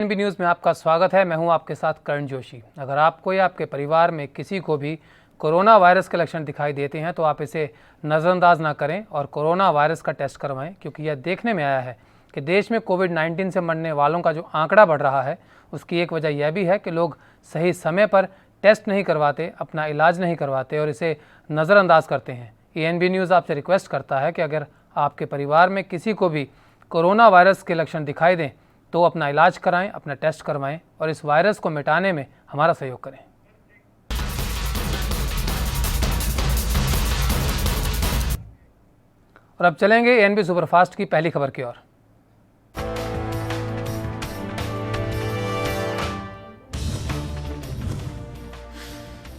NB news में आपका स्वागत है। मैं हूं आपके साथ करण जोशी। अगर आपको या आपके परिवार में किसी को भी कोरोना वायरस के लक्षण दिखाई देते हैं तो आप इसे नज़रअंदाज ना करें और कोरोना वायरस का टेस्ट करवाएं, क्योंकि यह देखने में आया है कि देश में कोविड-19 से मरने वालों का जो आंकड़ा बढ़ रहा है उसकी एक वजह यह भी है कि लोग सही समय पर टेस्ट नहीं करवाते, अपना इलाज नहीं करवाते और इसे नज़रअंदाज करते हैं। एनबी न्यूज़ आपसे रिक्वेस्ट करता है कि अगर आपके परिवार में किसी को भी कोरोना वायरस के लक्षण दिखाई दें तो अपना इलाज कराएं, अपना टेस्ट करवाएं और इस वायरस को मिटाने में हमारा सहयोग करें। और अब चलेंगे एनबी सुपरफास्ट की पहली खबर की ओर।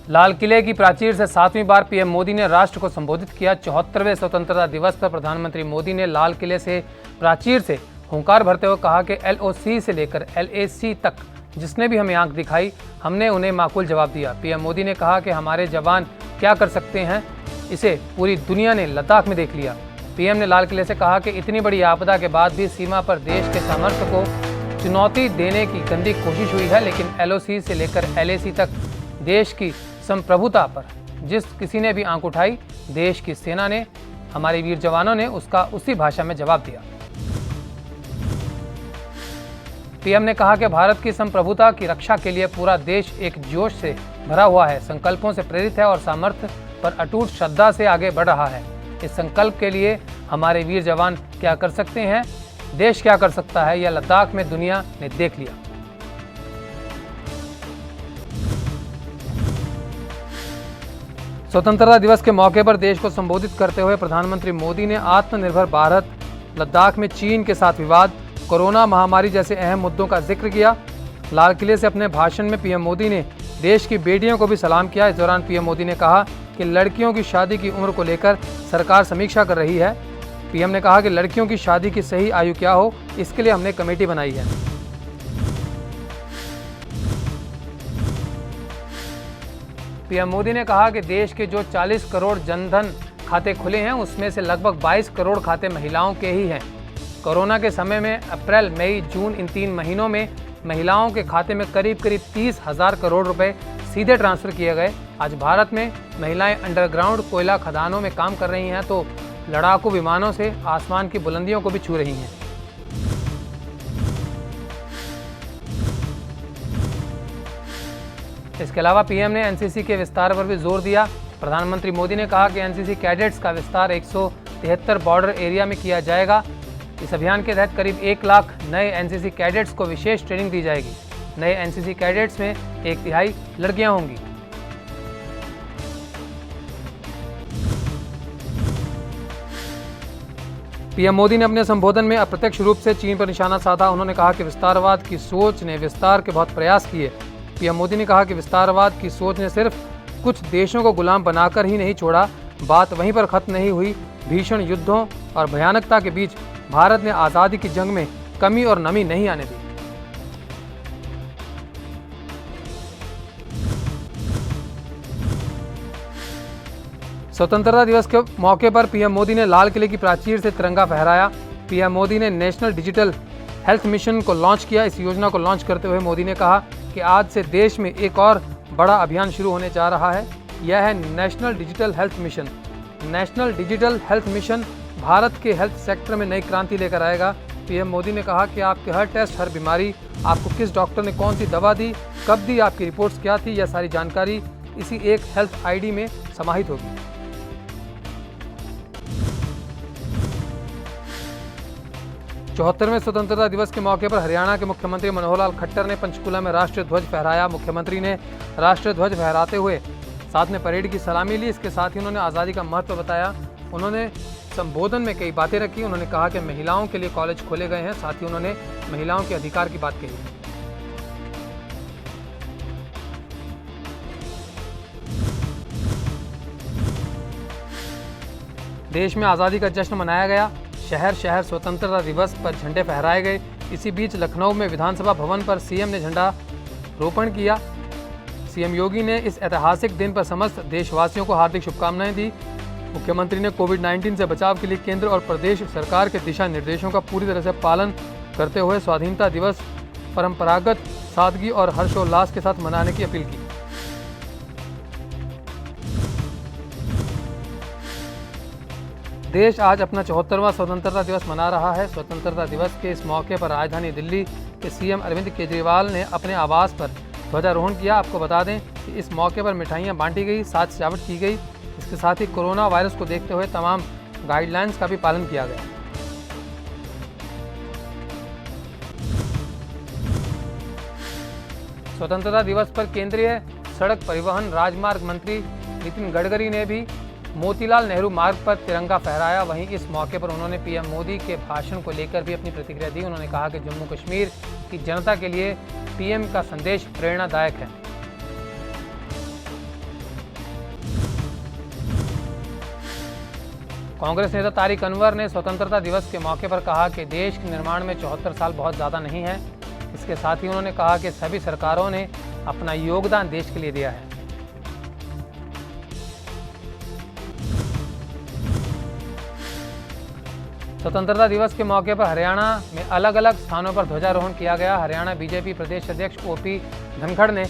लाल किले की प्राचीर से 7वीं बार पीएम मोदी ने राष्ट्र को संबोधित किया। 74वें स्वतंत्रता दिवस पर प्रधानमंत्री मोदी ने लाल किले से प्राचीर से हुंकार भरते हुए कहा कि LOC से लेकर LAC तक जिसने भी हमें आंख दिखाई, हमने उन्हें माकूल जवाब दिया। पीएम मोदी ने कहा कि हमारे जवान क्या कर सकते हैं, इसे पूरी दुनिया ने लद्दाख में देख लिया। पीएम ने लाल किले से कहा कि इतनी बड़ी आपदा के बाद भी सीमा पर देश के सामर्थ्य को चुनौती देने की गंदी कोशिश हुई है, लेकिन LOC से लेकर LAC तक देश की संप्रभुता पर जिस किसी ने भी आंख उठाई, देश की सेना ने, हमारे वीर जवानों ने उसका उसी भाषा में जवाब दिया। पीएम ने कहा कि भारत की संप्रभुता की रक्षा के लिए पूरा देश एक जोश से भरा हुआ है, संकल्पों से प्रेरित है और सामर्थ्य पर अटूट श्रद्धा से आगे बढ़ रहा है। इस संकल्प के लिए हमारे वीर जवान क्या कर सकते हैं, देश क्या कर सकता है, यह लद्दाख में दुनिया ने देख लिया। स्वतंत्रता दिवस के मौके पर देश को संबोधित करते हुए प्रधानमंत्री मोदी ने आत्मनिर्भर भारत, लद्दाख में चीन के साथ विवाद, कोरोना महामारी जैसे अहम मुद्दों का जिक्र किया। लाल किले से अपने भाषण में पीएम मोदी ने देश की बेटियों को भी सलाम किया। इस दौरान पीएम मोदी ने कहा कि लड़कियों की शादी की उम्र को लेकर सरकार समीक्षा कर रही है। पीएम ने कहा कि लड़कियों की शादी की सही आयु क्या हो, इसके लिए हमने कमेटी बनाई है। पीएम मोदी ने कहा कि देश के जो 40 करोड़ जनधन खाते खुले हैं उसमें से लगभग 22 करोड़ खाते महिलाओं के ही हैं। कोरोना के समय में अप्रैल, मई, जून इन 3 महीनों में महिलाओं के खाते में करीब 30,000 करोड़ रुपए सीधे ट्रांसफर किए गए। आज भारत में महिलाएं अंडरग्राउंड कोयला खदानों में काम कर रही हैं तो लड़ाकू विमानों से आसमान की बुलंदियों को भी छू रही हैं। इसके अलावा पीएम ने एनसीसी के विस्तार पर भी जोर दिया। प्रधानमंत्री मोदी ने कहा कि एनसीसी कैडेट्स का विस्तार 173 बॉर्डर एरिया में किया जाएगा। इस अभियान के तहत करीब 1 लाख नए एनसीसी कैडेट्स को विशेष ट्रेनिंग दी जाएगी। नए एनसीसी कैडेट्स में 1/3 लड़कियां होंगी। पीएम मोदी ने अपने संबोधन में अप्रत्यक्ष रूप से चीन पर निशाना साधा। उन्होंने कहा कि विस्तारवाद की सोच ने विस्तार के बहुत प्रयास किए। पीएम मोदी ने कहा कि विस्तारवाद की सोच ने सिर्फ कुछ देशों को गुलाम बनाकर ही नहीं छोड़ा, बात वहीं पर खत्म नहीं हुई। भीषण युद्धों और भयानकता के बीच भारत ने आज़ादी की जंग में कमी और नमी नहीं आने दी। स्वतंत्रता दिवस के मौके पर पीएम मोदी ने लाल किले की प्राचीर से तिरंगा फहराया। पीएम मोदी ने नेशनल डिजिटल हेल्थ मिशन को लॉन्च किया। इस योजना को लॉन्च करते हुए मोदी ने कहा कि आज से देश में एक और बड़ा अभियान शुरू होने जा रहा है। यह है national digital health mission. National digital health mission Bharat के हेल्थ सेक्टर में नई क्रांति लेकर आएगा। पीएम मोदी ने कहा कि आपके हर टेस्ट, हर बीमारी, आपको किस डॉक्टर ने कौन सी दवा दी, कब दी, आपकी रिपोर्ट्स क्या थी, यह सारी जानकारी इसी एक हेल्थ आईडी में समाहित होगी। चौहत्तरवें स्वतंत्रता दिवस के मौके पर हरियाणा के मुख्यमंत्री मनोहर लाल खट्टर ने पंचकूला में राष्ट्रीय ध्वज फहराया। मुख्यमंत्री ने राष्ट्रीय ध्वज फहराते हुए साथ में परेड की सलामी ली। इसके साथ ही उन्होंने आज़ादी का महत्व बताया। उन्होंने संबोधन में कई बातें रखी। उन्होंने कहा कि महिलाओं के लिए कॉलेज खोले गए हैं। साथ ही उन्होंने महिलाओं के अधिकार की बात कही। देश में आज़ादी का जश्न मनाया गया। शहर शहर स्वतंत्रता दिवस पर झंडे फहराए गए। इसी बीच लखनऊ में विधानसभा भवन पर सीएम ने झंडा रोपण किया। सीएम योगी ने इस ऐतिहासिक दिन पर समस्त देशवासियों को हार्दिक शुभकामनाएं दी। मुख्यमंत्री ने कोविड-19 से बचाव के लिए केंद्र और प्रदेश सरकार के दिशा निर्देशों का पूरी तरह से पालन करते हुए स्वाधीनता दिवस परंपरागत सादगी और हर्षोल्लास के साथ मनाने की अपील की। देश आज अपना 74वां स्वतंत्रता दिवस मना रहा है। स्वतंत्रता दिवस के इस मौके पर राजधानी दिल्ली के सीएम अरविंद केजरीवाल ने अपने आवास पर ध्वजारोहण किया। आपको बता दें कि इस मौके पर मिठाइयां बांटी गई, साज सजावट की गई। इसके साथ ही कोरोना वायरस को देखते हुए तमाम गाइडलाइंस का भी पालन किया गया। स्वतंत्रता दिवस पर केंद्रीय सड़क परिवहन राजमार्ग मंत्री नितिन गडकरी ने भी मोतीलाल नेहरू मार्ग पर तिरंगा फहराया। वहीं इस मौके पर उन्होंने पीएम मोदी के भाषण को लेकर भी अपनी प्रतिक्रिया दी। उन्होंने कहा कि जम्मू कश्मीर की जनता के लिए पीएम का संदेश प्रेरणादायक है। कांग्रेस नेता तारिक अनवर ने स्वतंत्रता दिवस के मौके पर कहा कि देश के निर्माण में 74 साल बहुत ज़्यादा नहीं है। इसके साथ ही उन्होंने कहा कि सभी सरकारों ने अपना योगदान देश के लिए दिया है। स्वतंत्रता दिवस के मौके पर हरियाणा में अलग अलग स्थानों पर ध्वजारोहण किया गया। हरियाणा बीजेपी प्रदेश अध्यक्ष ओपी धनखड़ ने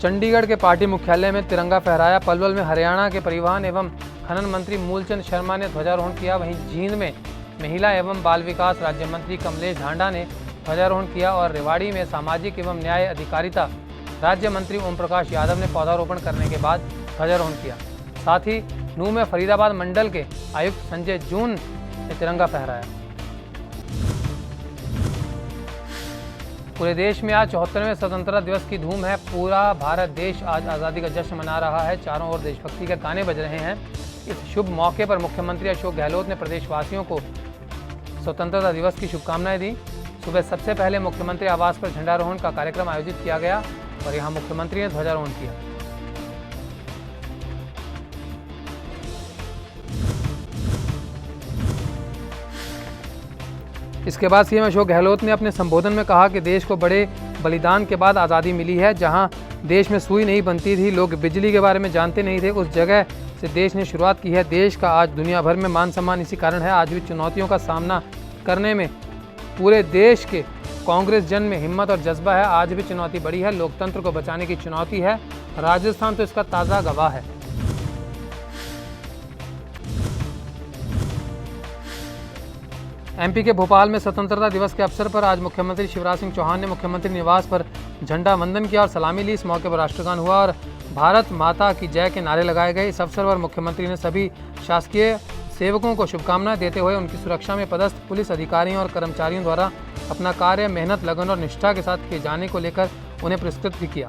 चंडीगढ़ के पार्टी मुख्यालय में तिरंगा फहराया। पलवल में हरियाणा के परिवहन एवं खनन मंत्री मूलचंद शर्मा ने ध्वजारोहण किया। वहीं जींद में महिला एवं बाल विकास राज्य मंत्री कमलेश ढांडा ने ध्वजारोहण किया और रेवाड़ी में सामाजिक एवं न्याय अधिकारिता राज्य मंत्री ओम प्रकाश यादव ने पौधारोपण करने के बाद ध्वजारोहण किया। साथ ही नूंह में फरीदाबाद मंडल के आयुक्त संजय जून ने तिरंगा फहराया। पूरे देश में आज 74वें स्वतंत्रता दिवस की धूम है। पूरा भारत देश आज आज़ादी का जश्न मना रहा है। चारों ओर देशभक्ति के गाने बज रहे हैं। इस शुभ मौके पर मुख्यमंत्री अशोक गहलोत ने प्रदेशवासियों को स्वतंत्रता दिवस की शुभकामनाएं दी। सुबह सबसे पहले मुख्यमंत्री आवास पर झंडारोहण का कार्यक्रम आयोजित किया गया और यहां मुख्यमंत्री ने ध्वजारोहण किया। इसके बाद सीएम अशोक गहलोत ने अपने संबोधन में कहा कि देश को बड़े बलिदान के बाद आज़ादी मिली है। जहां देश में सुई नहीं बनती थी, लोग बिजली के बारे में जानते नहीं थे, उस जगह से देश ने शुरुआत की है। देश का आज दुनिया भर में मान सम्मान इसी कारण है। आज भी चुनौतियों का सामना करने में पूरे देश के कांग्रेस जन में हिम्मत और जज्बा है। आज भी चुनौती बड़ी है, लोकतंत्र को बचाने की चुनौती है। राजस्थान तो इसका ताज़ा गवाह है। एमपी के भोपाल में स्वतंत्रता दिवस के अवसर पर आज मुख्यमंत्री शिवराज सिंह चौहान ने मुख्यमंत्री निवास पर झंडा वंदन किया और सलामी ली। इस मौके पर राष्ट्रगान हुआ और भारत माता की जय के नारे लगाए गए। इस अवसर पर मुख्यमंत्री ने सभी शासकीय सेवकों को शुभकामनाएं देते हुए उनकी सुरक्षा में पदस्थ पुलिस अधिकारियों और कर्मचारियों द्वारा अपना कार्य मेहनत, लगन और निष्ठा के साथ किए जाने को लेकर उन्हें पुरस्कृत भी किया।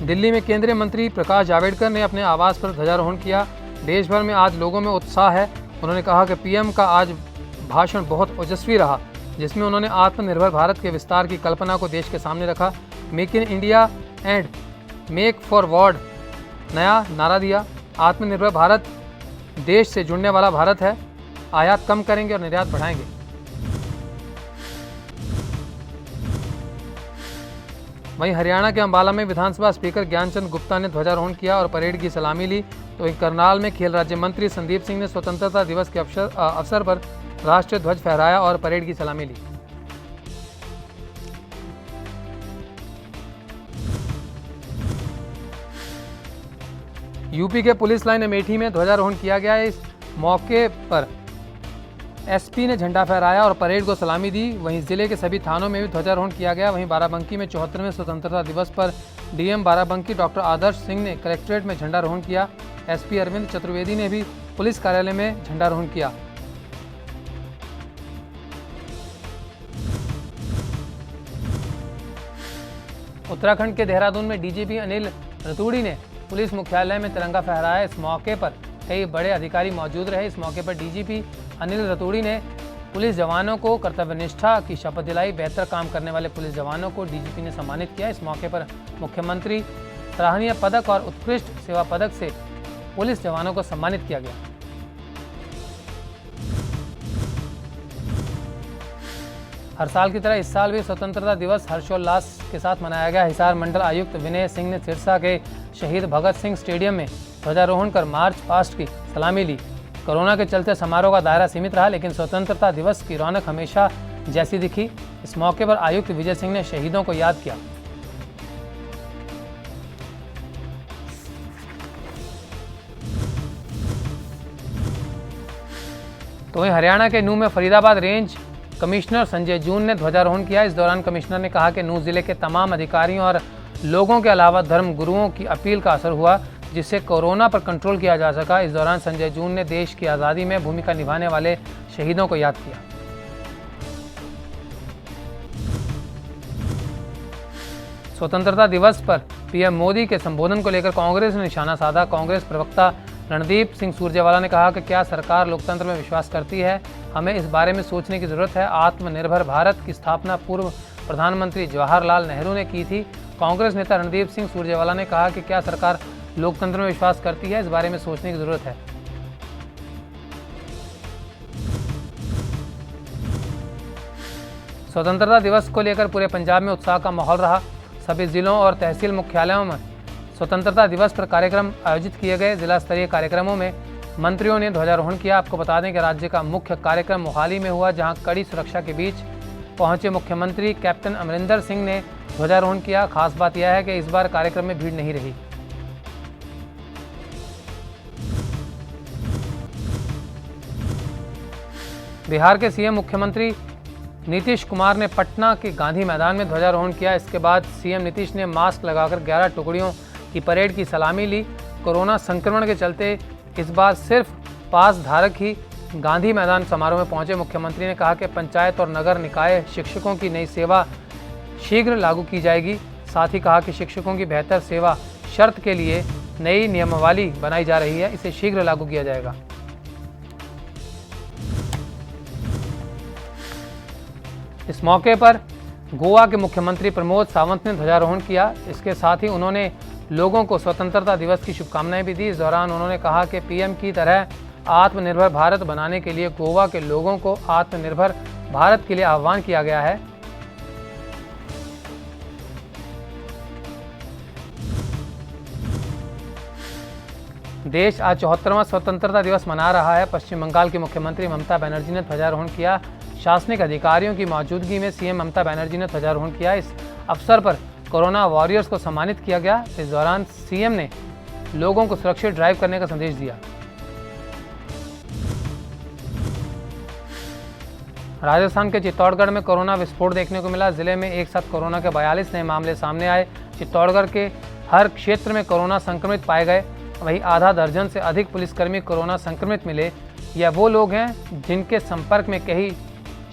दिल्ली में केंद्रीय मंत्री प्रकाश जावड़ेकर ने अपने आवास पर ध्वजारोहण किया। देश भर में आज लोगों में उत्साह है। उन्होंने कहा कि पीएम का आज भाषण बहुत ओजस्वी रहा, जिसमें उन्होंने आत्मनिर्भर भारत के विस्तार की कल्पना को देश के सामने रखा। Make in India and make for world नया नारा दिया। आत्मनिर्भर भारत देश से जुड़ने वाला भारत है। आयात कम करेंगे और निर्यात बढ़ाएंगे। वहीं हरियाणा के अंबाला में विधानसभा स्पीकर ज्ञानचंद गुप्ता ने ध्वजारोहण किया और परेड की सलामी ली। तो वहीं करनाल में खेल राज्य मंत्री संदीप सिंह ने स्वतंत्रता दिवस के अवसर पर राष्ट्रीय ध्वज फहराया और परेड की सलामी ली। यूपी के पुलिस लाइन अमेठी में ध्वजारोहण किया गया। इस मौके पर एसपी ने झंडा फहराया और परेड को सलामी दी। वहीं जिले के सभी थानों में भी ध्वजारोहण किया गया। वहीं बाराबंकी में 74वें स्वतंत्रता दिवस पर डीएम बाराबंकी डॉक्टर आदर्श सिंह ने कलेक्ट्रेट में झंडारोहण किया। एसपी अरविंद चतुर्वेदी ने भी पुलिस कार्यालय में झंडारोहण किया। उत्तराखंड के देहरादून में डीजीपी अनिल रतूड़ी ने पुलिस मुख्यालय में तिरंगा फहराया। इस मौके पर कई बड़े अधिकारी मौजूद रहे। इस मौके पर डीजीपी अनिल रतूड़ी ने पुलिस जवानों को कर्तव्यनिष्ठा की शपथ दिलाई। बेहतर काम करने वाले पुलिस जवानों को डीजीपी ने सम्मानित किया। इस मौके पर मुख्यमंत्री सराहनीय पदक और उत्कृष्ट सेवा पदक से पुलिस जवानों को सम्मानित किया गया। हर साल की तरह इस साल भी स्वतंत्रता दिवस हर्षोल्लास के साथ मनाया गया। हिसार मंडल आयुक्त विनय सिंह ने सिरसा के शहीद भगत सिंह स्टेडियम में ध्वजारोहण कर मार्च पास्ट की सलामी ली। कोरोना के चलते समारोह का दायरा सीमित रहा, लेकिन स्वतंत्रता दिवस की रौनक हमेशा जैसी दिखी। इस मौके पर आयुक्त विजय सिंह ने शहीदों को याद किया। तो वहीं हरियाणा के नूंह में फरीदाबाद रेंज कमिश्नर संजय जून ने ध्वजारोहण किया। इस दौरान कमिश्नर ने कहा कि नूंह जिले के तमाम अधिकारियों और लोगों के अलावा धर्म गुरुओं की अपील का असर हुआ, जिससे कोरोना पर कंट्रोल किया जा सका। इस दौरान संजय जून ने देश की आज़ादी में भूमिका निभाने वाले शहीदों को याद किया। स्वतंत्रता दिवस पर पीएम मोदी के संबोधन को लेकर कांग्रेस ने निशाना साधा। कांग्रेस प्रवक्ता रणदीप सिंह सुरजेवाला ने कहा कि क्या सरकार लोकतंत्र में विश्वास करती है? हमें इस बारे में सोचने की जरूरत है। आत्मनिर्भर भारत की स्थापना पूर्व प्रधानमंत्री जवाहरलाल नेहरू ने की थी। कांग्रेस नेता रणदीप सिंह सुरजेवाला ने कहा कि क्या सरकार लोकतंत्र में विश्वास करती है? इस बारे में सोचने की जरूरत है। स्वतंत्रता दिवस को लेकर पूरे पंजाब में उत्साह का माहौल रहा। सभी जिलों और तहसील मुख्यालयों में स्वतंत्रता दिवस पर कार्यक्रम आयोजित किए गए। जिला स्तरीय कार्यक्रमों में मंत्रियों ने ध्वजारोहण किया। आपको बता दें कि राज्य का मुख्य कार्यक्रम मोहाली में हुआ, जहां कड़ी सुरक्षा के बीच पहुंचे मुख्यमंत्री कैप्टन अमरिंदर सिंह ने ध्वजारोहण किया। खास बात यह है कि इस बार कार्यक्रम में भीड़ नहीं रही। बिहार के सीएम मुख्यमंत्री नीतीश कुमार ने पटना के गांधी मैदान में ध्वजारोहण किया। इसके बाद सीएम नीतीश ने मास्क लगाकर 11 टुकड़ियों की परेड की सलामी ली। कोरोना संक्रमण के चलते इस बार सिर्फ पास धारक ही गांधी मैदान समारोह में पहुंचे। मुख्यमंत्री ने कहा कि पंचायत और नगर निकाय शिक्षकों की नई सेवा शीघ्र लागू की जाएगी। साथ ही कहा कि शिक्षकों की बेहतर सेवा शर्त के लिए नई नियमावली बनाई जा रही है, इसे शीघ्र लागू किया जाएगा। इस मौके पर गोवा के मुख्यमंत्री प्रमोद सावंत ने ध्वजारोहण किया। इसके साथ ही उन्होंने लोगों को स्वतंत्रता दिवस की शुभकामनाएं भी दी। इस दौरान उन्होंने कहा कि पीएम की तरह आत्मनिर्भर भारत बनाने के लिए गोवा के लोगों को आत्मनिर्भर भारत के लिए आह्वान किया गया है। देश आज 74वां स्वतंत्रता दिवस मना रहा है। पश्चिम बंगाल की मुख्यमंत्री ममता बनर्जी ने ध्वजारोहण किया। शासनिक अधिकारियों की मौजूदगी में सीएम ममता बनर्जी ने ध्वजारोहण किया। इस अवसर पर कोरोना वॉरियर्स को सम्मानित किया गया। इस दौरान सीएम ने लोगों को सुरक्षित ड्राइव करने का संदेश दिया। राजस्थान के चित्तौड़गढ़ में कोरोना विस्फोट देखने को मिला। जिले में एक साथ कोरोना के 42 नए मामले सामने आए। चित्तौड़गढ़ के हर क्षेत्र में कोरोना संक्रमित पाए गए। वहीं आधा दर्जन से अधिक पुलिसकर्मी कोरोना संक्रमित मिले। यह वो लोग हैं जिनके संपर्क में कई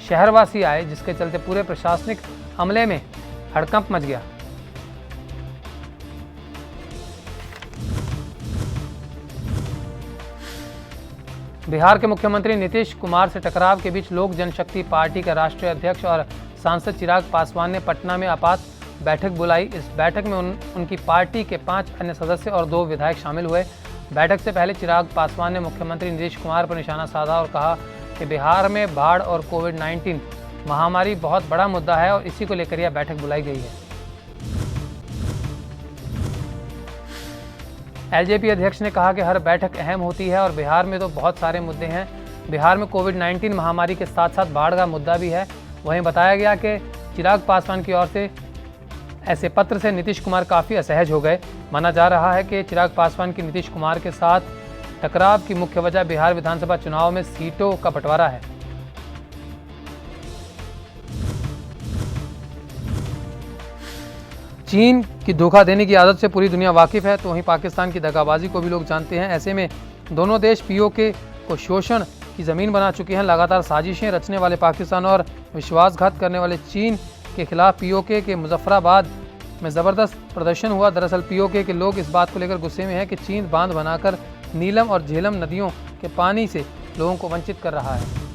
शहरवासी आए, जिसके चलते पूरे प्रशासनिक अमले में हड़कंप मच गया। बिहार के मुख्यमंत्री नीतीश कुमार से टकराव के बीच लोक जनशक्ति पार्टी के राष्ट्रीय अध्यक्ष और सांसद चिराग पासवान ने पटना में आपात बैठक बुलाई। इस बैठक में उनकी पार्टी के 5 अन्य सदस्य और 2 विधायक शामिल हुए। बैठक से पहले चिराग पासवान ने मुख्यमंत्री नीतीश कुमार पर निशाना साधा और कहा कि बिहार में बाढ़ और कोविड-19 महामारी बहुत बड़ा मुद्दा है और इसी को लेकर यह बैठक बुलाई गई है। एलजेपी अध्यक्ष ने कहा कि हर बैठक अहम होती है और बिहार में तो बहुत सारे मुद्दे हैं। बिहार में कोविड-19 महामारी के साथ साथ बाढ़ का मुद्दा भी है। वहीं बताया गया कि चिराग पासवान की ओर से ऐसे पत्र से नीतीश कुमार काफ़ी असहज हो गए। माना जा रहा है कि चिराग पासवान की नीतीश कुमार के साथ टकराव की मुख्य वजह बिहार विधानसभा चुनाव में सीटों का बंटवारा है। चीन की धोखा देने की आदत से पूरी दुनिया वाकिफ है, तो वहीं पाकिस्तान की दगाबाजी को भी लोग जानते हैं। ऐसे में दोनों देश पीओके को शोषण की ज़मीन बना चुके हैं। लगातार साजिशें रचने वाले पाकिस्तान और विश्वासघात करने वाले चीन के खिलाफ पीओके के मुजफ्फराबाद में ज़बरदस्त प्रदर्शन हुआ। दरअसल पीओके के लोग इस बात को लेकर गुस्से में हैं कि चीन बांध बनाकर नीलम और झेलम नदियों के पानी से लोगों को वंचित कर रहा है।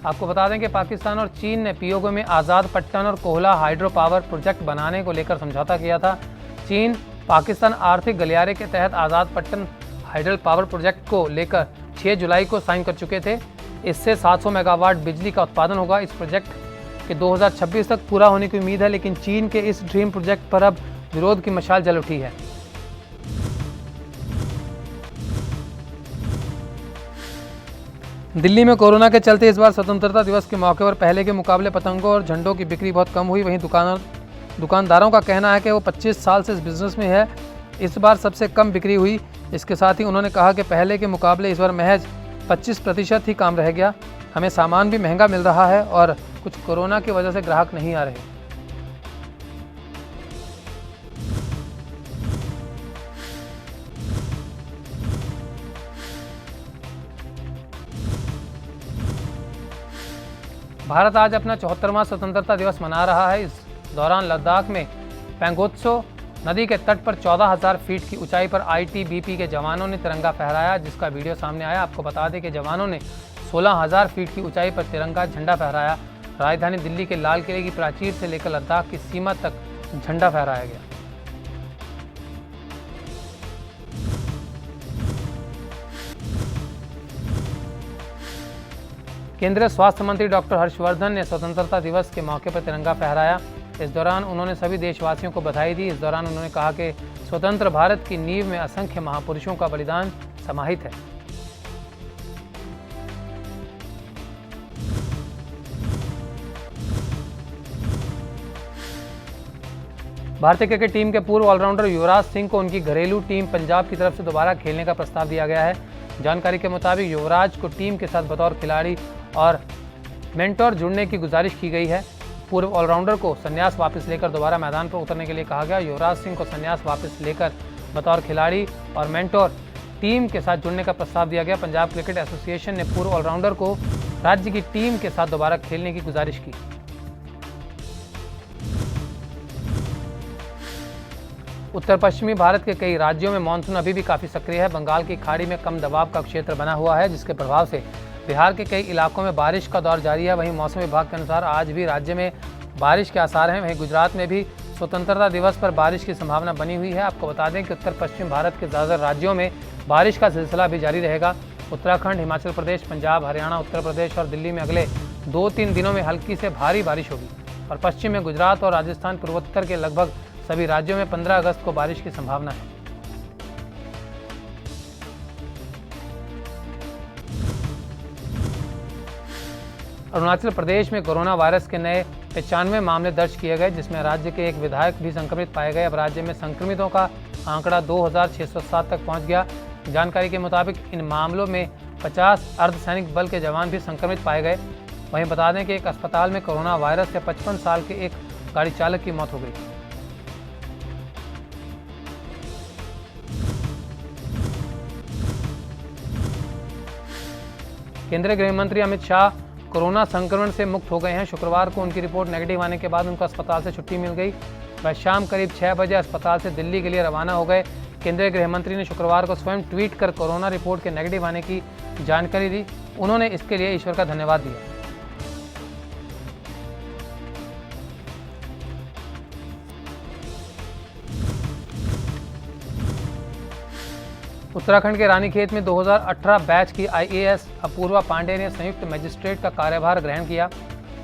आपको बता दें कि पाकिस्तान और चीन ने पीओके में आज़ाद पट्टन और कोहला हाइड्रो पावर प्रोजेक्ट बनाने को लेकर समझौता किया था। चीन पाकिस्तान आर्थिक गलियारे के तहत आज़ाद पट्टन हाइड्रो पावर प्रोजेक्ट को लेकर 6 जुलाई को साइन कर चुके थे। इससे 700 मेगावाट बिजली का उत्पादन होगा। इस प्रोजेक्ट के 2026 तक पूरा होने की उम्मीद है, लेकिन चीन के इस ड्रीम प्रोजेक्ट पर अब विरोध की मशाल जल उठी है। दिल्ली में कोरोना के चलते इस बार स्वतंत्रता दिवस के मौके पर पहले के मुकाबले पतंगों और झंडों की बिक्री बहुत कम हुई। वहीं दुकानदारों का कहना है कि वो 25 साल से इस बिज़नेस में है, इस बार सबसे कम बिक्री हुई। इसके साथ ही उन्होंने कहा कि पहले के मुकाबले इस बार महज 25% ही काम रह गया। हमें सामान भी महंगा मिल रहा है और कुछ कोरोना की वजह से ग्राहक नहीं आ रहे। भारत आज अपना 74वां स्वतंत्रता दिवस मना रहा है। इस दौरान लद्दाख में पैंगोत्सो नदी के तट पर 14,000 फीट की ऊंचाई पर आईटीबीपी के जवानों ने तिरंगा फहराया, जिसका वीडियो सामने आया। आपको बता दें कि जवानों ने 16,000 फीट की ऊंचाई पर तिरंगा झंडा फहराया। राजधानी दिल्ली के लाल किले की प्राचीर से लेकर लद्दाख की सीमा तक झंडा फहराया गया। केंद्रीय स्वास्थ्य मंत्री डॉक्टर हर्षवर्धन ने स्वतंत्रता दिवस के मौके पर तिरंगा फहराया। इस दौरान उन्होंने सभी देशवासियों को बधाई दी। इस दौरान उन्होंने कहा कि स्वतंत्र भारत की नींव में असंख्य महापुरुषों का बलिदान समाहित है। भारतीय क्रिकेट टीम के पूर्व ऑलराउंडर युवराज सिंह को उनकी घरेलू टीम पंजाब की तरफ से दोबारा खेलने का प्रस्ताव दिया गया है। जानकारी के मुताबिक युवराज को टीम के साथ बतौर खिलाड़ी और मेंटोर जुड़ने की गुजारिश की गई है। पूर्व ऑलराउंडर को संन्यास वापस लेकर दोबारा मैदान पर उतरने के लिए कहा गया। युवराज सिंह को संन्यास वापस लेकर बतौर खिलाड़ी और मेंटोर टीम के साथ जुड़ने का प्रस्ताव दिया गया। पंजाब क्रिकेट एसोसिएशन ने पूर्व ऑलराउंडर को राज्य की टीम के साथ दोबारा खेलने की गुजारिश की। उत्तर पश्चिमी भारत के कई राज्यों में मानसून अभी भी काफ़ी सक्रिय है। बंगाल की खाड़ी में कम दबाव का क्षेत्र बना हुआ है, जिसके प्रभाव से बिहार के कई इलाकों में बारिश का दौर जारी है। वहीं मौसम विभाग के अनुसार आज भी राज्य में बारिश के आसार हैं। वहीं गुजरात में भी स्वतंत्रता दिवस पर बारिश की संभावना बनी हुई है। आपको बता दें कि उत्तर पश्चिम भारत के ज़्यादातर राज्यों में बारिश का सिलसिला भी जारी रहेगा। उत्तराखंड, हिमाचल प्रदेश, पंजाब, हरियाणा, उत्तर प्रदेश और दिल्ली में अगले 2-3 दिनों में हल्की से भारी बारिश होगी और पश्चिम में गुजरात और राजस्थान, पूर्वोत्तर के लगभग सभी राज्यों में 15 अगस्त को बारिश की संभावना है। अरुणाचल प्रदेश में कोरोना वायरस के नए 95 मामले दर्ज किए गए, जिसमें राज्य के एक विधायक भी संक्रमित पाए गए। अब राज्य में संक्रमितों का आंकड़ा 2607 तक पहुंच गया। जानकारी के मुताबिक इन मामलों में 50 अर्धसैनिक बल के जवान भी संक्रमित पाए गए। वहीं बता दें कि एक अस्पताल में कोरोना वायरस से 55 साल के एक गाड़ी चालक की मौत हो गई। केंद्रीय गृह मंत्री अमित शाह कोरोना संक्रमण से मुक्त हो गए हैं। शुक्रवार को उनकी रिपोर्ट नेगेटिव आने के बाद उनको अस्पताल से छुट्टी मिल गई। वह शाम करीब 6 बजे अस्पताल से दिल्ली के लिए रवाना हो गए। केंद्रीय गृह मंत्री ने शुक्रवार को स्वयं ट्वीट कर कोरोना रिपोर्ट के नेगेटिव आने की जानकारी दी। उन्होंने इसके लिए ईश्वर का धन्यवाद दिया। उत्तराखंड के रानीखेत में 2018 बैच की IAS अपूर्वा पांडे ने संयुक्त मजिस्ट्रेट का कार्यभार ग्रहण किया।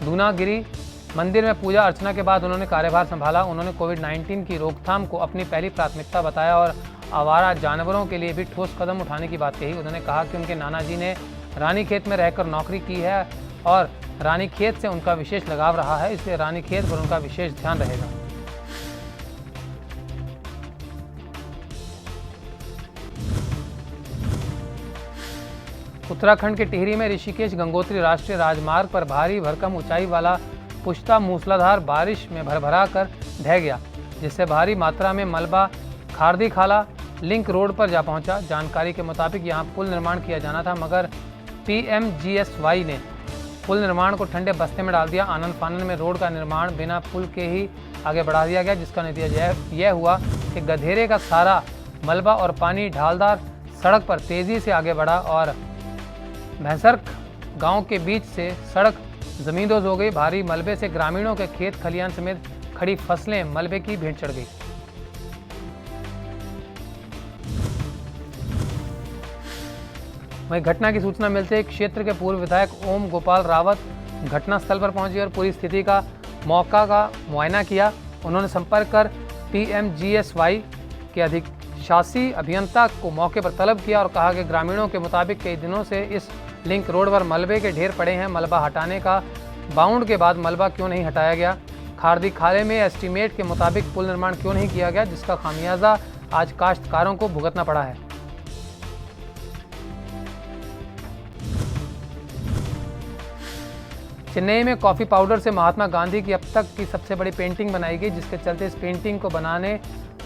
दूनागिरी मंदिर में पूजा अर्चना के बाद उन्होंने कार्यभार संभाला। उन्होंने कोविड-19 की रोकथाम को अपनी पहली प्राथमिकता बताया और आवारा जानवरों के लिए भी ठोस कदम उठाने की बात कही। उन्होंने कहा कि उनके नाना जी ने रानीखेत में रहकर नौकरी की है और रानीखेत से उनका विशेष लगाव रहा है, इसलिए रानीखेत पर उनका विशेष ध्यान रहेगा। उत्तराखंड के टिहरी में ऋषिकेश गंगोत्री राष्ट्रीय राजमार्ग पर भारी भरकम ऊंचाई वाला पुश्ता मूसलाधार बारिश में भरभरा कर ढह गया, जिससे भारी मात्रा में मलबा खारदी खाला लिंक रोड पर जा पहुंचा। जानकारी के मुताबिक यहां पुल निर्माण किया जाना था, मगर PMGSY ने पुल निर्माण को ठंडे बस्ते में डाल दिया। आनंद फानन में रोड का निर्माण बिना पुल के ही आगे बढ़ा दिया गया, जिसका नतीजा यह हुआ कि गधेरे का सारा मलबा और पानी ढालदार सड़क पर तेजी से आगे बढ़ा और भैंसरख गांव के बीच से सड़क जमींदोज हो गई। भारी मलबे से ग्रामीणों के खेत खलियान समेत खड़ी फसलें मलबे की भेंट चढ़ गई। वहीं घटना की सूचना मिलते ही क्षेत्र के पूर्व विधायक ओम गोपाल रावत घटनास्थल पर पहुंचे और पूरी स्थिति का मौका का मुआयना किया। उन्होंने संपर्क कर PMGSY के अधिशासी अभियंता को मौके पर तलब किया और कहा कि ग्रामीणों के मुताबिक कई दिनों से इस लिंक रोड पर मलबे के ढेर पड़े हैं, मलबा हटाने का बाउंड के बाद मलबा क्यों नहीं हटाया गया? खारदी खाले में एस्टीमेट के मुताबिक पुल निर्माण क्यों नहीं किया गया, जिसका खामियाजा आज काश्तकारों को भुगतना पड़ा है। चेन्नई में कॉफ़ी पाउडर से महात्मा गांधी की अब तक की सबसे बड़ी पेंटिंग बनाई गई, जिसके चलते इस पेंटिंग को बनाने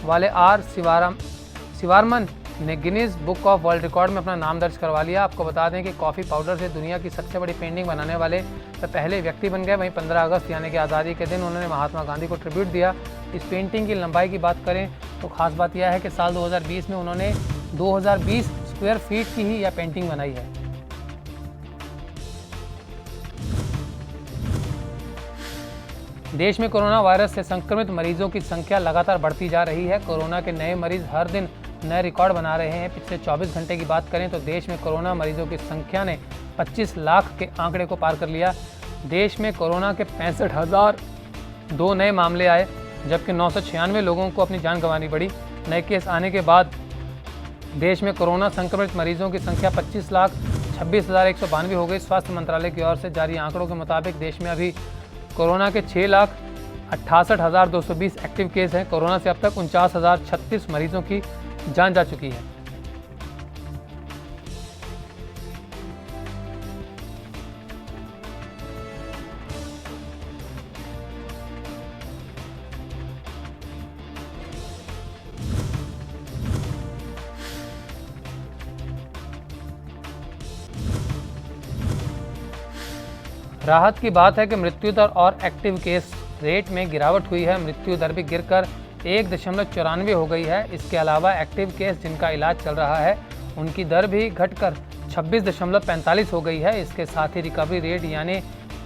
वाले आर शिवारमन ने Guinness book of world record में अपना नाम दर्ज करवा लिया। आपको बता दें कि कॉफ़ी पाउडर से दुनिया की सबसे बड़ी पेंटिंग बनाने वाले पहले व्यक्ति बन गए। वहीं 15 अगस्त यानी कि आज़ादी के दिन उन्होंने महात्मा गांधी को ट्रिब्यूट दिया। इस पेंटिंग की लंबाई की बात करें तो खास बात यह है कि साल 2020 में उन्होंने 2020 स्क्वायर फीट की ही यह पेंटिंग बनाई है। देश में कोरोना वायरस से संक्रमित मरीजों की संख्या लगातार बढ़ती जा रही है। कोरोना के नए मरीज हर दिन नए रिकॉर्ड बना रहे हैं। पिछले 24 घंटे की बात करें तो देश में कोरोना मरीजों की संख्या ने 25 लाख के आंकड़े को पार कर लिया। देश में कोरोना के 65,002 नए मामले आए, जबकि 996 लोगों को अपनी जान गंवानी पड़ी। नए केस आने के बाद देश में कोरोना संक्रमित मरीजों की संख्या 25,26,192 हो गई। स्वास्थ्य मंत्रालय की ओर से जारी आंकड़ों के मुताबिक देश में अभी कोरोना के 6,68,220 एक्टिव केस हैं। कोरोना से अब तक 49,036 मरीजों की जान जा चुकी है। राहत की बात है कि मृत्यु दर और एक्टिव केस रेट में गिरावट हुई है। मृत्यु दर भी गिरकर 1.94 हो गई है। इसके अलावा एक्टिव केस जिनका इलाज चल रहा है उनकी दर भी घटकर 26.45 हो गई है। इसके साथ ही रिकवरी रेट यानी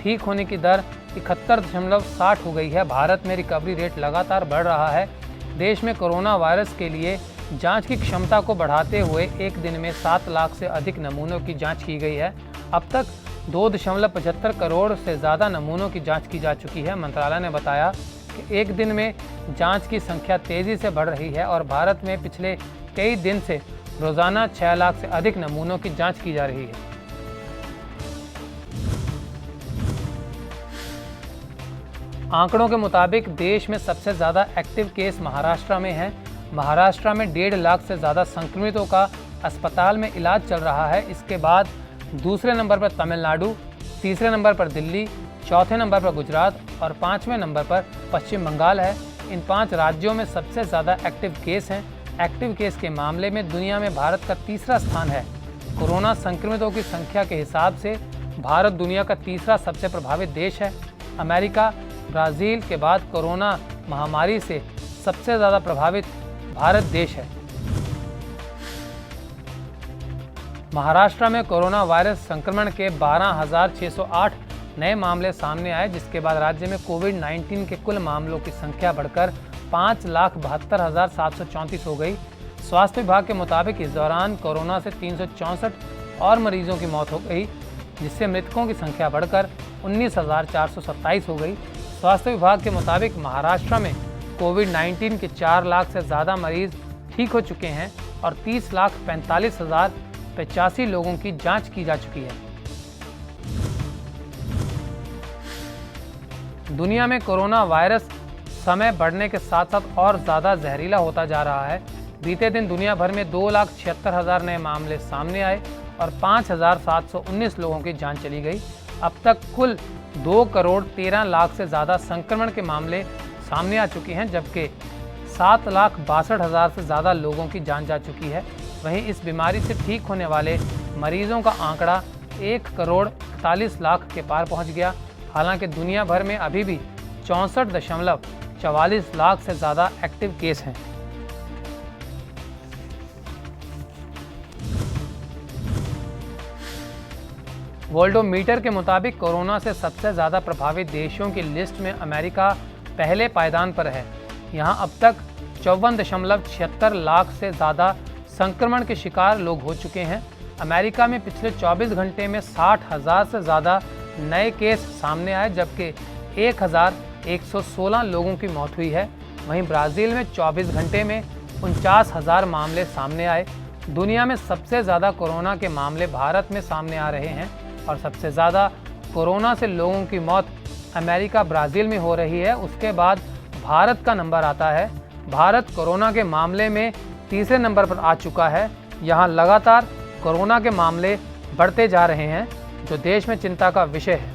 ठीक होने की दर 71.60 हो गई है। भारत में रिकवरी रेट लगातार बढ़ रहा है। देश में कोरोना वायरस के लिए जांच की क्षमता को बढ़ाते हुए एक दिन में 7 लाख से अधिक नमूनों की जांच की गई है। अब तक 2.75 करोड़ से ज़्यादा नमूनों की जांच की जा चुकी है। मंत्रालय ने बताया कि एक दिन में जांच की संख्या तेज़ी से बढ़ रही है और भारत में पिछले कई दिन से रोज़ाना 6 लाख से अधिक नमूनों की जांच की जा रही है। आंकड़ों के मुताबिक देश में सबसे ज़्यादा एक्टिव केस महाराष्ट्र में हैं। महाराष्ट्र में 1.5 लाख से ज़्यादा संक्रमितों का अस्पताल में इलाज चल रहा है। इसके बाद दूसरे नंबर पर तमिलनाडु, तीसरे नंबर पर दिल्ली, चौथे नंबर पर गुजरात और 5वें नंबर पर पश्चिम बंगाल है। इन 5 राज्यों में सबसे ज़्यादा एक्टिव केस हैं। एक्टिव केस के मामले में दुनिया में भारत का तीसरा स्थान है। कोरोना संक्रमितों की संख्या के हिसाब से भारत दुनिया का तीसरा सबसे प्रभावित देश है। अमेरिका, ब्राज़ील के बाद कोरोना महामारी से सबसे ज़्यादा प्रभावित भारत देश है। महाराष्ट्र में कोरोना वायरस संक्रमण के 12,608 नए मामले सामने आए, जिसके बाद राज्य में कोविड-19 के कुल मामलों की संख्या बढ़कर 5,72,734 हो गई। स्वास्थ्य विभाग के मुताबिक इस दौरान कोरोना से 364 और मरीजों की मौत हो गई, जिससे मृतकों की संख्या बढ़कर 19,427 हो गई। स्वास्थ्य विभाग के मुताबिक महाराष्ट्र में कोविड-19 के 4 लाख से ज़्यादा मरीज ठीक हो चुके हैं और 30,45,085 लोगों की जांच की जा चुकी है। दुनिया में कोरोना वायरस समय बढ़ने के साथ साथ और ज़्यादा जहरीला होता जा रहा है। बीते दिन दुनिया भर में 2,76,000 नए मामले सामने आए और 5,719 लोगों की जान चली गई। अब तक कुल 2,13,00,000 से ज़्यादा संक्रमण के मामले सामने आ चुके हैं, जबकि 7,62,000 से ज़्यादा लोगों की जान जा चुकी है। वहीं इस बीमारी से ठीक होने वाले मरीजों का आंकड़ा 1,41,00,000 के पार पहुंच गया। हालांकि दुनिया भर में अभी भी 64.44 लाख से ज़्यादा एक्टिव केस हैं। वर्ल्डोमीटर के मुताबिक कोरोना से सबसे ज़्यादा प्रभावित देशों की लिस्ट में अमेरिका पहले पायदान पर है। यहां अब तक 54.76 लाख से ज़्यादा संक्रमण के शिकार लोग हो चुके हैं। अमेरिका में पिछले 24 घंटे में 60,000 से ज़्यादा नए केस सामने आए, जबकि 1,116 लोगों की मौत हुई है। वहीं ब्राज़ील में 24 घंटे में 49,000 मामले सामने आए। दुनिया में सबसे ज़्यादा कोरोना के मामले भारत में सामने आ रहे हैं और सबसे ज़्यादा कोरोना से लोगों की मौत अमेरिका, ब्राज़ील में हो रही है। उसके बाद भारत का नंबर आता है। भारत कोरोना के मामले में तीसरे नंबर पर आ चुका है। यहाँ लगातार कोरोना के मामले बढ़ते जा रहे हैं, जो देश में चिंता का विषय है।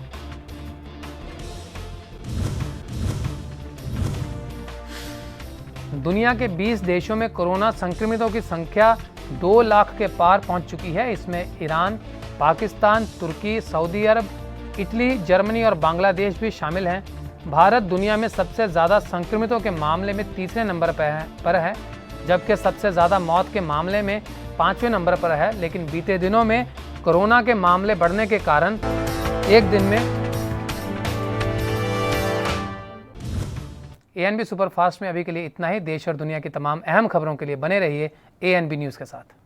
दुनिया के 20 देशों में कोरोना संक्रमितों की संख्या 2 लाख के पार पहुंच चुकी है। इसमें ईरान, पाकिस्तान, तुर्की, सऊदी अरब, इटली, जर्मनी और बांग्लादेश भी शामिल हैं। भारत दुनिया में सबसे ज़्यादा संक्रमितों के मामले में तीसरे नंबर पर है, जबकि सबसे ज़्यादा मौत के मामले में 5वें नंबर पर है। लेकिन बीते दिनों में कोरोना के मामले बढ़ने के कारण एक दिन में ANB सुपरफास्ट में अभी के लिए इतना ही। देश और दुनिया की तमाम अहम खबरों के लिए बने रहिए ANB न्यूज़ के साथ।